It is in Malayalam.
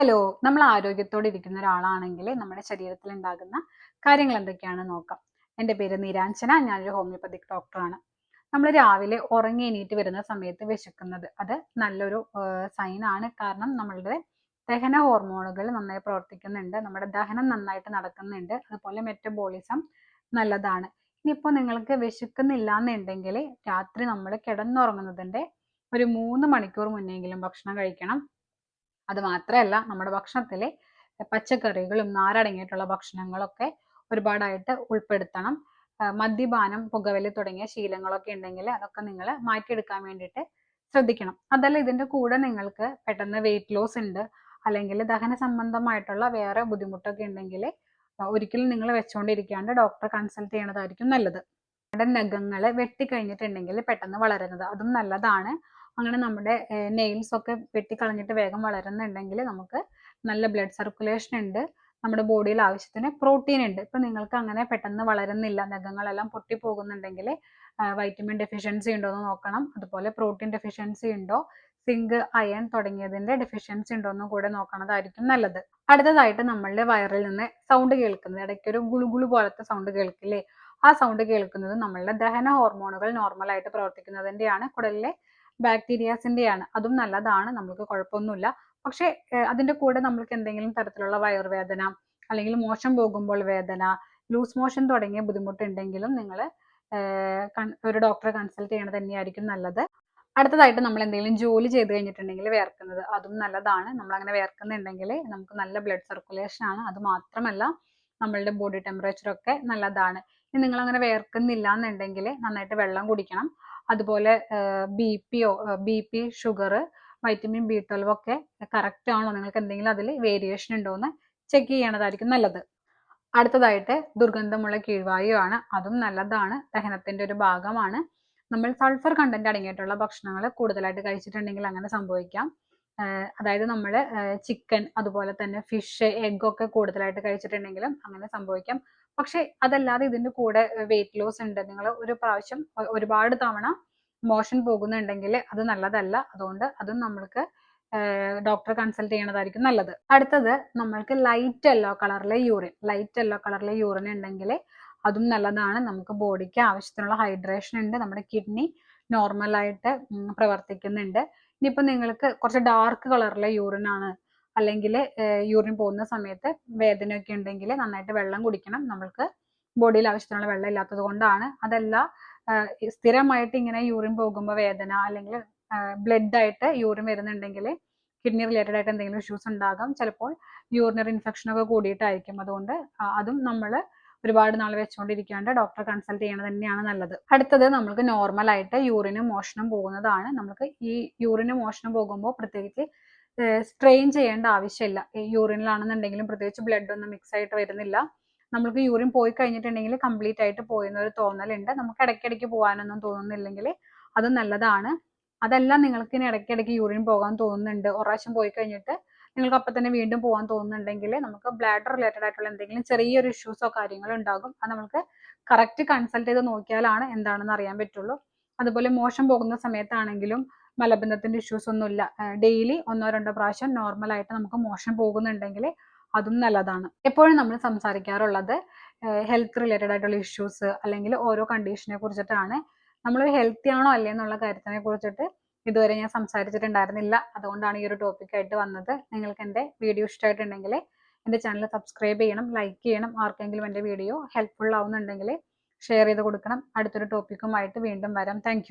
ഹലോ, നമ്മൾ ആരോഗ്യത്തോടെ ഇരിക്കുന്ന ഒരാളാണെങ്കിൽ നമ്മുടെ ശരീരത്തിൽ ഉണ്ടാകുന്ന കാര്യങ്ങൾ എന്തൊക്കെയാണെന്ന് നോക്കാം. എൻ്റെ പേര് നീരാഞ്ജന, ഞാനൊരു ഹോമിയോപ്പതിക് ഡോക്ടറാണ്. നമ്മൾ രാവിലെ ഉറങ്ങി എണീറ്റ് വരുന്ന സമയത്ത് വിശക്കുന്നത് അത് നല്ലൊരു സൈനാണ്. കാരണം നമ്മളുടെ ദഹന ഹോർമോണുകൾ നന്നായി പ്രവർത്തിക്കുന്നുണ്ട്, നമ്മുടെ ദഹനം നന്നായിട്ട് നടക്കുന്നുണ്ട്, അതുപോലെ മെറ്റബോളിസം നല്ലതാണ്. ഇനിയിപ്പോൾ നിങ്ങൾക്ക് വിശക്കുന്നില്ല എന്നുണ്ടെങ്കിൽ രാത്രി നമ്മൾ കിടന്നുറങ്ങുന്നതിൻ്റെ ഒരു 3 മണിക്കൂർ മുന്നെങ്കിലും ഭക്ഷണം കഴിക്കണം. അത് മാത്രമല്ല, നമ്മുടെ ഭക്ഷണത്തിലെ പച്ചക്കറികളും നാരടങ്ങിയിട്ടുള്ള ഭക്ഷണങ്ങളൊക്കെ ഒരുപാടായിട്ട് ഉൾപ്പെടുത്തണം. മദ്യപാനം, പുകവലി തുടങ്ങിയ ശീലങ്ങളൊക്കെ ഉണ്ടെങ്കിൽ അതൊക്കെ നിങ്ങൾ മാറ്റിയെടുക്കാൻ വേണ്ടിയിട്ട് ശ്രദ്ധിക്കണം. അതല്ല ഇതിൻ്റെ കൂടെ നിങ്ങൾക്ക് പെട്ടെന്ന് വെയിറ്റ് ലോസ് ഉണ്ട്, അല്ലെങ്കിൽ ദഹന സംബന്ധമായിട്ടുള്ള വേറെ ബുദ്ധിമുട്ടൊക്കെ ഉണ്ടെങ്കിൽ ഒരിക്കലും നിങ്ങൾ വെച്ചുകൊണ്ടിരിക്കാണ്ട് ഡോക്ടറെ കൺസൾട്ട് ചെയ്യണതായിരിക്കും നല്ലത്. നമ്മുടെ നഖങ്ങൾ വെട്ടിക്കഴിഞ്ഞിട്ടുണ്ടെങ്കിൽ പെട്ടെന്ന് വളരുന്നത് അതും നല്ലതാണ്. അങ്ങനെ നമ്മുടെ നെയിൽസ് ഒക്കെ വെട്ടിക്കളഞ്ഞിട്ട് വേഗം വളരുന്നുണ്ടെങ്കിൽ നമുക്ക് നല്ല ബ്ലഡ് സർക്കുലേഷൻ ഉണ്ട്, നമ്മുടെ ബോഡിയിൽ ആവശ്യത്തിന് പ്രോട്ടീൻ ഉണ്ട്. ഇപ്പം നിങ്ങൾക്ക് അങ്ങനെ പെട്ടെന്ന് വളരുന്നില്ല, നഖങ്ങളെല്ലാം പൊട്ടിപ്പോകുന്നുണ്ടെങ്കിൽ വൈറ്റമിൻ ഡെഫിഷ്യൻസി ഉണ്ടോ എന്ന് നോക്കണം. അതുപോലെ പ്രോട്ടീൻ ഡെഫിഷ്യൻസി ഉണ്ടോ, സിങ്ക്, അയൺ തുടങ്ങിയതിന്റെ ഡെഫിഷ്യൻസി ഉണ്ടോ എന്നും കൂടെ നോക്കണതായിരിക്കും നല്ലത്. അടുത്തതായിട്ട് നമ്മളുടെ വയറിൽ നിന്ന് സൗണ്ട് കേൾക്കുന്നത്, ഇടയ്ക്കൊരു ഗുളുഗുളു പോലത്തെ സൗണ്ട് കേൾക്കില്ലേ, ആ സൗണ്ട് കേൾക്കുന്നത് നമ്മളുടെ ദഹന ഹോർമോണുകൾ നോർമലായിട്ട് പ്രവർത്തിക്കുന്നതിൻ്റെയാണ്, കുടലിലെ ബാക്ടീരിയാസിൻ്റെയാണ്. അതും നല്ലതാണ്, നമുക്ക് കുഴപ്പമൊന്നുമില്ല. പക്ഷേ അതിൻ്റെ കൂടെ നമ്മൾക്ക് എന്തെങ്കിലും തരത്തിലുള്ള വയറുവേദന, അല്ലെങ്കിൽ മോഷൻ പോകുമ്പോൾ വേദന, ലൂസ് മോഷൻ തുടങ്ങിയ ബുദ്ധിമുട്ടുണ്ടെങ്കിലും നിങ്ങൾ ഒരു ഡോക്ടറെ കൺസൾട്ട് ചെയ്യണത് തന്നെയായിരിക്കും നല്ലത്. അടുത്തതായിട്ട് നമ്മൾ എന്തെങ്കിലും ജോലി ചെയ്ത് കഴിഞ്ഞിട്ടുണ്ടെങ്കിൽ വേർക്കുന്നത് അതും നല്ലതാണ്. നമ്മൾ അങ്ങനെ വേർക്കുന്നുണ്ടെങ്കിൽ നമുക്ക് നല്ല ബ്ലഡ് സർക്കുലേഷൻ ആണ്. അത് മാത്രമല്ല നമ്മളുടെ ബോഡി ടെമ്പറേച്ചർ ഒക്കെ നല്ലതാണ്. ഇനി നിങ്ങൾ അങ്ങനെ വേർക്കുന്നില്ല എന്നുണ്ടെങ്കിൽ നന്നായിട്ട് വെള്ളം കുടിക്കണം. അതുപോലെ B P, sugar, vitamin B12 ഒക്കെ കറക്റ്റ് ആണോ, നിങ്ങൾക്ക് എന്തെങ്കിലും അതിൽ വേരിയേഷൻ ഉണ്ടോ എന്ന് ചെക്ക് ചെയ്യണതായിരിക്കും നല്ലത്. അടുത്തതായിട്ട് ദുർഗന്ധമുള്ള കീഴ്വായുവാണ്, അതും നല്ലതാണ്, ദഹനത്തിന്റെ ഒരു ഭാഗമാണ്. നമ്മൾ സൾഫർ കണ്ടന്റ് അടങ്ങിയിട്ടുള്ള ഭക്ഷണങ്ങൾ കൂടുതലായിട്ട് കഴിച്ചിട്ടുണ്ടെങ്കിൽ അങ്ങനെ സംഭവിക്കാം. അതായത് നമ്മൾ ചിക്കൻ, അതുപോലെ തന്നെ ഫിഷ്, എഗ് ഒക്കെ കൂടുതലായിട്ട് കഴിച്ചിട്ടുണ്ടെങ്കിലും അങ്ങനെ സംഭവിക്കാം. പക്ഷെ അതല്ലാതെ ഇതിന്റെ കൂടെ വെയിറ്റ് ലോസ് ഉണ്ട്, നിങ്ങൾ ഒരു പ്രാവശ്യം ഒരുപാട് തവണ മോഷൻ പോകുന്നുണ്ടെങ്കിൽ അത് നല്ലതല്ല. അതുകൊണ്ട് അതും നമ്മൾക്ക് ഡോക്ടറെ കൺസൾട്ട് ചെയ്യണതായിരിക്കും നല്ലത്. അടുത്തത് നമ്മൾക്ക് ലൈറ്റ് യെല്ലോ കളറിലെ യൂറിൻ ഉണ്ടെങ്കിൽ അതും നല്ലതാണ്. നമുക്ക് ബോഡിക്ക് ആവശ്യത്തിനുള്ള ഹൈഡ്രേഷൻ ഉണ്ട്, നമ്മുടെ കിഡ്നി നോർമലായിട്ട് പ്രവർത്തിക്കുന്നുണ്ട്. ഇനിയിപ്പോൾ നിങ്ങൾക്ക് കുറച്ച് ഡാർക്ക് കളറിലെ യൂറിൻ ആണ്, അല്ലെങ്കിൽ യൂറിൻ പോകുന്ന സമയത്ത് വേദനയൊക്കെ ഉണ്ടെങ്കിൽ നന്നായിട്ട് വെള്ളം കുടിക്കണം. നമ്മൾക്ക് ബോഡിയിൽ ആവശ്യത്തിനുള്ള വെള്ളം ഇല്ലാത്തത് കൊണ്ടാണ്. അതല്ല സ്ഥിരമായിട്ട് ഇങ്ങനെ യൂറിൻ പോകുമ്പോൾ വേദന, അല്ലെങ്കിൽ ബ്ലഡ് ആയിട്ട് യൂറിൻ വരുന്നുണ്ടെങ്കിൽ കിഡ്നി റിലേറ്റഡ് ആയിട്ട് എന്തെങ്കിലും ഇഷ്യൂസ് ഉണ്ടാകാം. ചിലപ്പോൾ യൂറിനറി ഇൻഫെക്ഷൻ ഒക്കെ കൂടിയിട്ടായിരിക്കും. അതുകൊണ്ട് അതും നമ്മൾ ഒരുപാട് നാൾ വെച്ചുകൊണ്ടിരിക്കാണ്ട് ഡോക്ടറെ കൺസൾട്ട് ചെയ്യണത് തന്നെയാണ് നല്ലത്. അടുത്തത് നമുക്ക് നോർമലായിട്ട് യൂറിനും മോഷനും പോകുന്നതാണ്. നമുക്ക് ഈ യൂറിനും മോഷനും പോകുമ്പോൾ പ്രത്യേകിച്ച് സ്ട്രെയിൻ ചെയ്യേണ്ട ആവശ്യമില്ല. യൂറിനിലാണെന്നുണ്ടെങ്കിലും പ്രത്യേകിച്ച് ബ്ലഡ് ഒന്നും മിക്സ് ആയിട്ട് വരുന്നില്ല. നമുക്ക് യൂറിൻ പോയി കഴിഞ്ഞിട്ടുണ്ടെങ്കിൽ കംപ്ലീറ്റ് ആയിട്ട് പോയെന്നൊരു തോന്നലുണ്ട്. നമുക്ക് ഇടയ്ക്കിടയ്ക്ക് പോകാനൊന്നും തോന്നുന്നില്ലെങ്കിൽ അത് നല്ലതാണ്. അതല്ല നിങ്ങൾക്ക് ഇനി ഇടയ്ക്കിടയ്ക്ക് യൂറിൻ പോകാൻ തോന്നുന്നുണ്ട്, ഒരു പ്രാവശ്യം പോയി കഴിഞ്ഞിട്ട് നിങ്ങൾക്ക് അപ്പം തന്നെ വീണ്ടും പോകാൻ തോന്നുന്നുണ്ടെങ്കിൽ നമുക്ക് ബ്ലാഡർ റിലേറ്റഡ് ആയിട്ടുള്ള എന്തെങ്കിലും ചെറിയൊരു ഇഷ്യൂസോ കാര്യങ്ങളോ ഉണ്ടാകും. അത് നമുക്ക് കറക്റ്റ് കൺസൾട്ട് ചെയ്ത് നോക്കിയാലാണ് എന്താണെന്ന് അറിയാൻ പറ്റുള്ളൂ. അതുപോലെ മോശം പോകുന്ന സമയത്താണെങ്കിലും മലബന്ധത്തിന്റെ ഇഷ്യൂസ് ഒന്നുമില്ല, ഡെയിലി 1-2 പ്രാവശ്യം നോർമലായിട്ട് നമുക്ക് മോശം പോകുന്നുണ്ടെങ്കിൽ അതും നല്ലതാണ്. എപ്പോഴും നമ്മൾ സംസാരിക്കാറുള്ളത് ഹെൽത്ത് റിലേറ്റഡ് ആയിട്ടുള്ള ഇഷ്യൂസ് അല്ലെങ്കിൽ ഓരോ കണ്ടീഷനെ കുറിച്ചിട്ടാണ്. നമ്മൾ ഹെൽത്തി ആണോ അല്ലേ എന്നുള്ള കാര്യത്തിനെ കുറിച്ചിട്ട് ഇതുവരെ ഞാൻ സംസാരിച്ചിട്ടുണ്ടായിരുന്നില്ല. അതുകൊണ്ടാണ് ഈ ഒരു ടോപ്പിക്കായിട്ട് വന്നത്. നിങ്ങൾക്ക് എൻ്റെ വീഡിയോ ഇഷ്ടമായിട്ടുണ്ടെങ്കിൽ എൻ്റെ ചാനൽ സബ്സ്ക്രൈബ് ചെയ്യണം, ലൈക്ക് ചെയ്യണം. ആർക്കെങ്കിലും എൻ്റെ വീഡിയോ ഹെൽപ്ഫുൾ ആവുന്നുണ്ടെങ്കിൽ ഷെയർ ചെയ്ത് കൊടുക്കണം. അടുത്തൊരു ടോപ്പിക്കുമായിട്ട് വീണ്ടും വരാം. താങ്ക്